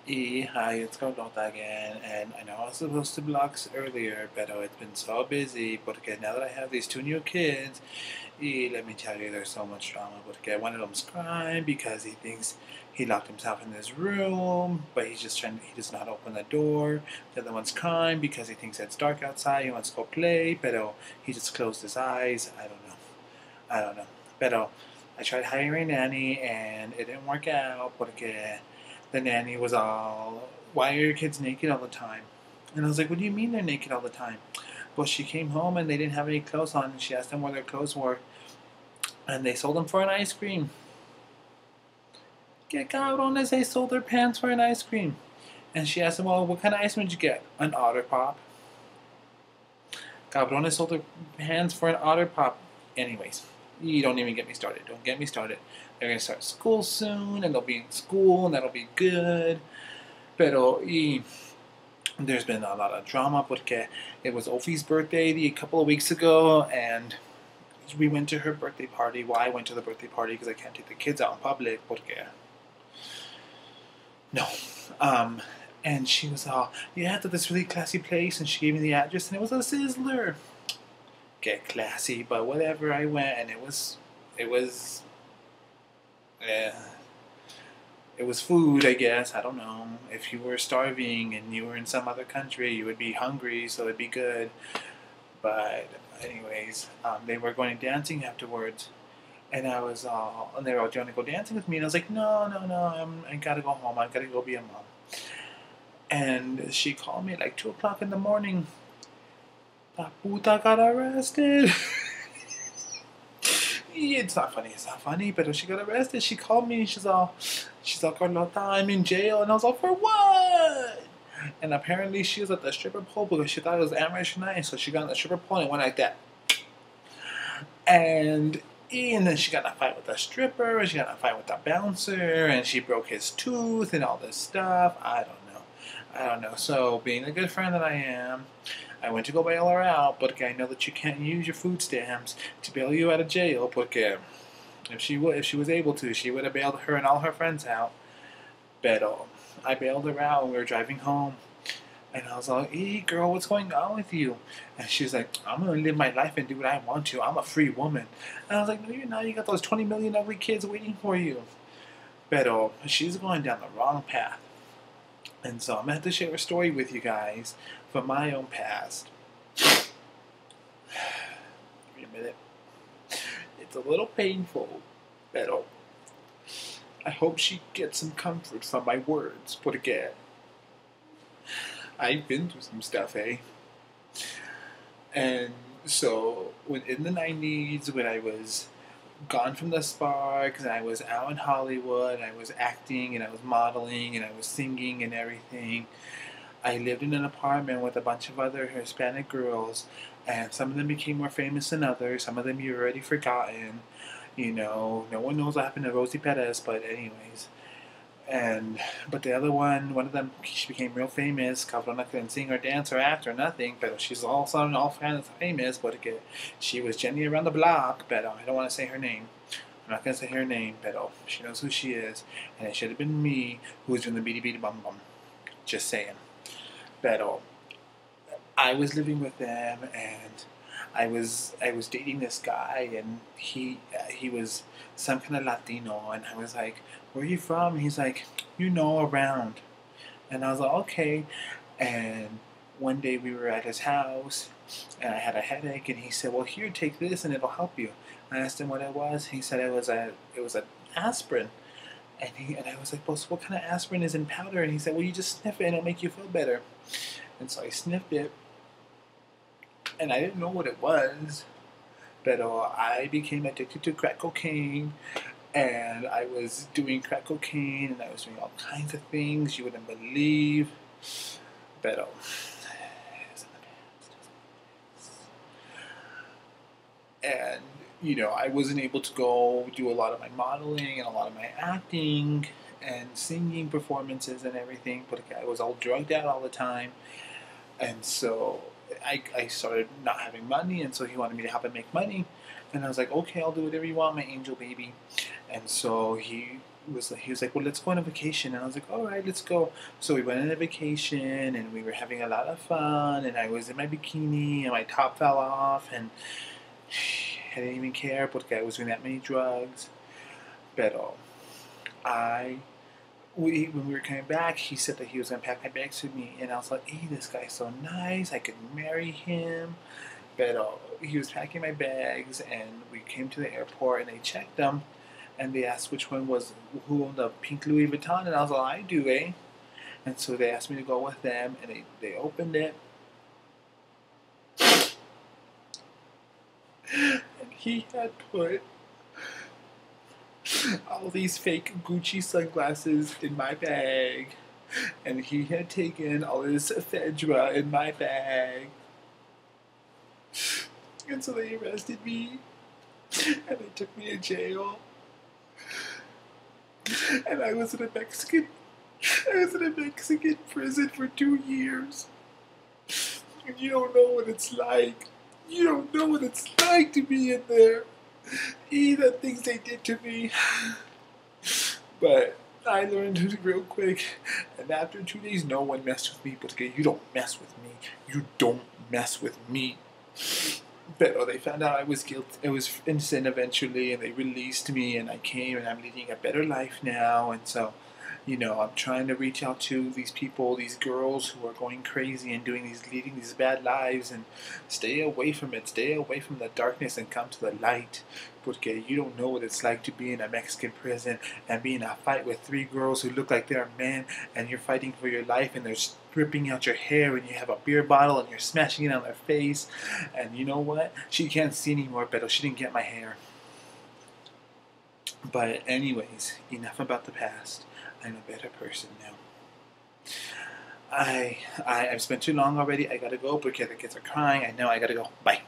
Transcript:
Hi, it's Carlotta again, and I know I was supposed to vlog earlier, but it's been so busy. Porque now that I have these two new kids, let me tell you, there's so much drama. Porque one of them's crying because he thinks he locked himself in his room, but he does not open the door. The other one's crying because he thinks it's dark outside. He wants to go play, but he just closed his eyes. I don't know. But I tried hiring a nanny and it didn't work out porque the nanny was all, "Why are your kids naked all the time?" And I was like, "What do you mean they're naked all the time?" Well, she came home and they didn't have any clothes on, and she asked them where their clothes were, and they sold them for an ice cream. Que cabrones, they sold their pants for an ice cream. And she asked them, "Well, what kind of ice cream did you get?" "An Otter Pop." Cabrones sold their pants for an Otter Pop. Anyways, you don't even get me started. Don't get me started. They're going to start school soon, and they'll be in school, and that'll be good. Pero there's been a lot of drama porque it was Ophi's birthday a couple of weeks ago, and we went to her birthday party. Well, I went to the birthday party because I can't take the kids out in public porque no. Um, and she was all, "Yeah, to this really classy place," and she gave me the address, and it was a Sizzler. Get classy, but whatever. I went, and it was, eh, it was food, I guess. I don't know. If you were starving and you were in some other country, you would be hungry, so it'd be good. But anyways, they were going dancing afterwards, and and they were all trying to go dancing with me, and I was like, "No, no, no, I gotta go home. I gotta go be a mom." And she called me at like 2 o'clock in the morning. La puta got arrested. It's not funny. It's not funny. But she got arrested. She called me. She's all, "Carlotta, I'm in jail." And I was like, "For what?" And apparently she was at the stripper pole because she thought it was amateur night. So she got on the stripper pole and went like that. And then she got in a fight with the stripper. And she got in a fight with the bouncer. And she broke his tooth and all this stuff. I don't know. So being the good friend that I am, I went to go bail her out, but I know that you can't use your food stamps to bail you out of jail. Porque if she was able to, she would have bailed her and all her friends out. But I bailed her out, and we were driving home, and I was like, "Hey, girl, what's going on with you?" And she was like, "I'm gonna live my life and do what I want to. I'm a free woman." And I was like, "No, you're not. You got those 20 million ugly kids waiting for you." But she's going down the wrong path. And so I'm gonna have to share a story with you guys from my own past. Give me a minute. It's a little painful, but I hope she gets some comfort from my words. But again, I've been through some stuff, eh? And so, in the 90s, when I was gone from the Sparks, and I was out in Hollywood, and I was acting, and I was modeling, and I was singing and everything, I lived in an apartment with a bunch of other Hispanic girls, and some of them became more famous than others. Some of them you've already forgotten. No one knows what happened to Rosie Perez, but anyways. But the other one of them, she became real famous. Carlotta couldn't sing or dance or act or nothing, but she's all of a sudden all famous. But she was Jenny around the block, but I don't want to say her name. I'm not gonna say her name, but she knows who she is, and it should have been me who was doing the beady beady bum bum. Just saying. But I was living with them, and I was dating this guy, and he was some kind of Latino, and I was like, "Where are you from?" And he's like, "Around." And I was like, "Okay." And one day we were at his house, and I had a headache, and he said, "Well, here, take this, and it'll help you." I asked him what it was. He said it was an aspirin. And I was like, "Well, so what kind of aspirin is in powder?" And he said, "Well, you just sniff it, and it'll make you feel better." And so I sniffed it, and I didn't know what it was, but I became addicted to crack cocaine, and I was doing crack cocaine, and I was doing all kinds of things you wouldn't believe, but and I wasn't able to go do a lot of my modeling and a lot of my acting and singing performances and everything, but I was all drugged out all the time. And so I started not having money, and so he wanted me to help him make money. And I was like, "Okay, I'll do whatever you want, my angel baby." And so he was like, well, let's go on a vacation. And I was like, all right, let's go. So we went on a vacation, and we were having a lot of fun, and I was in my bikini, and my top fell off, and I didn't even care because I was doing that many drugs. But when we were coming back, he said that he was going to pack my bags with me, and I was like, hey, this guy's so nice, I could marry him. But he was packing my bags, and we came to the airport, and they checked them, and they asked which one was who owned the pink Louis Vuitton, and I was like, I do, eh? And so they asked me to go with them, and they opened it, and he had put all these fake Gucci sunglasses in my bag, and he had taken all this ephedra in my bag, and so they arrested me, and they took me to jail, and I was in a Mexican prison for 2 years, and you don't know what it's like. You don't know what it's like to be in there. The things they did to me. But I learned real quick, and after 2 days, no one messed with me. But okay, you don't mess with me. You don't mess with me. But they found out I was guilty. I was innocent eventually, and they released me. And I came, and I'm leading a better life now. And so, I'm trying to reach out to these people, these girls who are going crazy and leading these bad lives, and stay away from it. Stay away from the darkness and come to the light. Porque you don't know what it's like to be in a Mexican prison and be in a fight with 3 girls who look like they're men, and you're fighting for your life, and they're ripping out your hair, and you have a beer bottle, and you're smashing it on their face. And you know what? She can't see anymore, but she didn't get my hair. But anyways, enough about the past. I'm a better person now. I've spent too long already. I gotta go because the kids are crying. I know I gotta go. Bye.